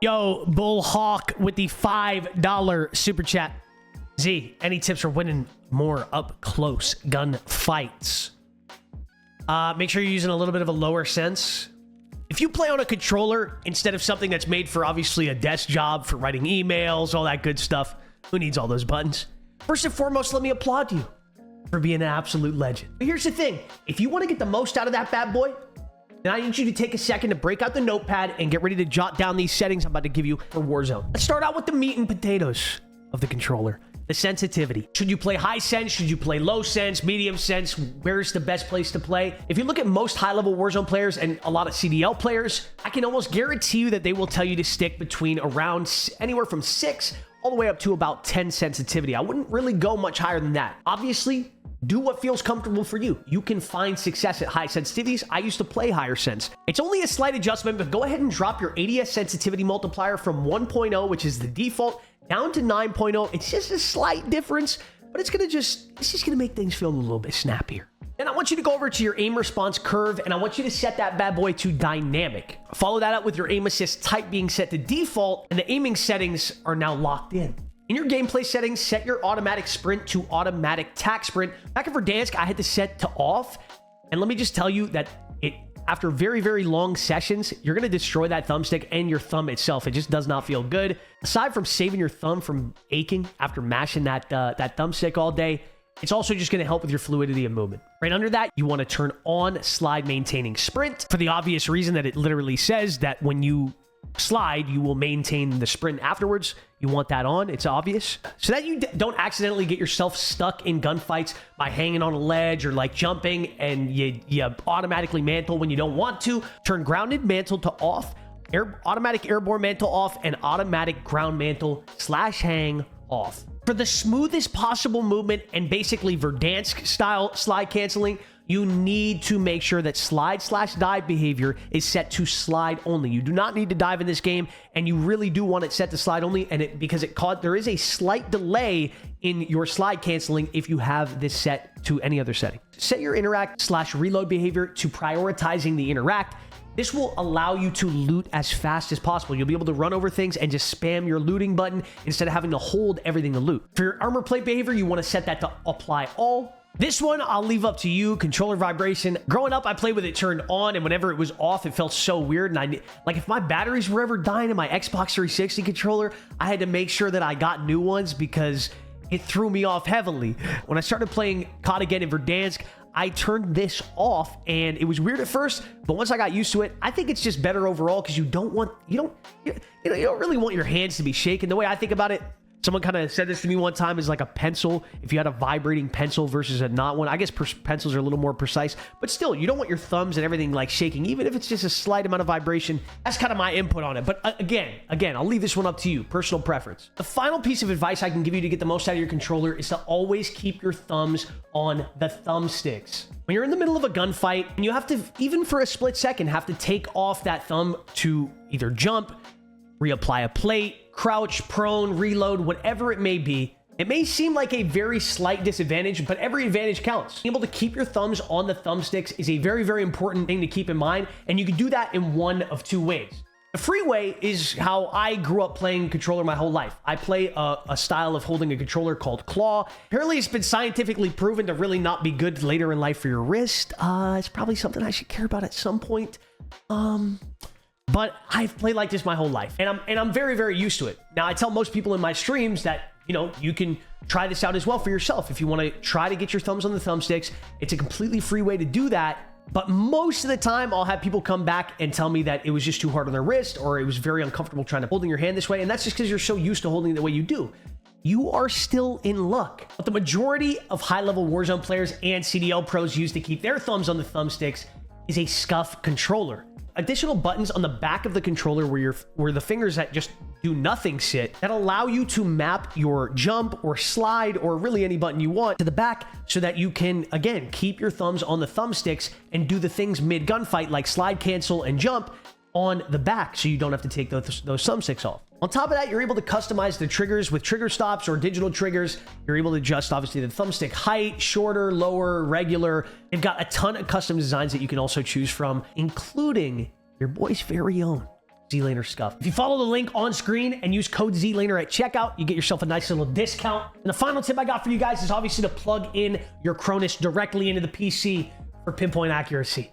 Yo, Bull Hawk with the $5 super chat. Z, any tips for winning more up close gun fights? Make sure you're using a little bit of a lower sense. If you play on a controller instead of something that's made for obviously a desk job for writing emails, all that good stuff, who needs all those buttons? First and foremost, let me applaud you for being an absolute legend. But here's the thing. If you want to get the most out of that bad boy, then I need you to take a second to break out the notepad and get ready to jot down these settings I'm about to give you for Warzone. Let's start out with the meat and potatoes of the controller. The sensitivity. Should you play high sense? Should you play low sense, medium sense? Where's the best place to play? If you look at most high-level Warzone players and a lot of CDL players, I can almost guarantee you that they will tell you to stick between around anywhere from 6 all the way up to about 10 sensitivity. I wouldn't really go much higher than that. Obviously, do what feels comfortable for you. You can find success at high sensitivities. I used to play higher sense. It's only a slight adjustment, but go ahead and drop your ADS sensitivity multiplier from 1.0, which is the default, down to 9.0. It's just a slight difference, but it's just gonna make things feel a little bit snappier. And I want you to go over to your aim response curve, and I want you to set that bad boy to dynamic. Follow that up with your aim assist type being set to default, and the aiming settings are now locked in. In your gameplay settings, set your automatic sprint to automatic tack sprint. Back in Verdansk, I had to set to off. And let me just tell you that after very, very long sessions, you're going to destroy that thumbstick and your thumb itself. It just does not feel good. Aside from saving your thumb from aching after mashing that thumbstick all day, it's also just going to help with your fluidity of movement. Right under that, you want to turn on slide maintaining sprint for the obvious reason that it literally says that when you slide, you will maintain the sprint afterwards. You want that on. It's obvious. So that you don't accidentally get yourself stuck in gunfights by hanging on a ledge or like jumping and you automatically mantle when you don't want to. Turn grounded mantle to off, automatic airborne mantle off, and automatic ground mantle / hang off. For the smoothest possible movement and basically Verdansk style slide canceling, you need to make sure that slide / dive behavior is set to slide only. You do not need to dive in this game, and you really do want it set to slide only, and because there is a slight delay in your slide canceling if you have this set to any other setting. Set your interact / reload behavior to prioritizing the interact. This will allow you to loot as fast as possible. You'll be able to run over things and just spam your looting button instead of having to hold everything to loot. For your armor plate behavior, you want to set that to apply all. This one, I'll leave up to you. Controller vibration. Growing up, I played with it turned on, and whenever it was off, it felt so weird. And like if my batteries were ever dying in my Xbox 360 controller, I had to make sure that I got new ones because it threw me off heavily. When I started playing COD again in Verdansk, I turned this off, and it was weird at first, but once I got used to it, I think it's just better overall because you don't really want your hands to be shaking. The way I think about it, someone kind of said this to me one time, is like a pencil. If you had a vibrating pencil versus a not one, I guess pencils are a little more precise, but still, you don't want your thumbs and everything like shaking, even if it's just a slight amount of vibration. That's kind of my input on it. But again, I'll leave this one up to you, personal preference. The final piece of advice I can give you to get the most out of your controller is to always keep your thumbs on the thumbsticks. When you're in the middle of a gunfight and you have to, even for a split second, have to take off that thumb to either jump, reapply a plate, crouch, prone, reload, whatever it may be. It may seem like a very slight disadvantage, but every advantage counts. Being able to keep your thumbs on the thumbsticks is a very, very important thing to keep in mind, and you can do that in one of two ways. The free way is how I grew up playing controller my whole life. I play a style of holding a controller called claw. Apparently, it's been scientifically proven to really not be good later in life for your wrist. It's probably something I should care about at some point. But I've played like this my whole life, and I'm very, very used to it. Now, I tell most people in my streams that, you can try this out as well for yourself. If you want to try to get your thumbs on the thumbsticks, it's a completely free way to do that. But most of the time, I'll have people come back and tell me that it was just too hard on their wrist, or it was very uncomfortable trying to holding your hand this way. And that's just because you're so used to holding it the way you do. You are still in luck. But the majority of high-level Warzone players and CDL pros use to keep their thumbs on the thumbsticks is a SCUF controller. Additional buttons on the back of the controller where the fingers that just do nothing sit, that allow you to map your jump or slide or really any button you want to the back so that you can, again, keep your thumbs on the thumbsticks and do the things mid gunfight like slide, cancel, and jump on the back so you don't have to take those thumbsticks off. On top of that, you're able to customize the triggers with trigger stops or digital triggers. You're able to adjust, obviously, the thumbstick height, shorter, lower, regular. They've got a ton of custom designs that you can also choose from, including your boy's very own Zlaner SCUF. If you follow the link on screen and use code Zlaner at checkout, you get yourself a nice little discount. And the final tip I got for you guys is obviously to plug in your Cronus directly into the PC for pinpoint accuracy.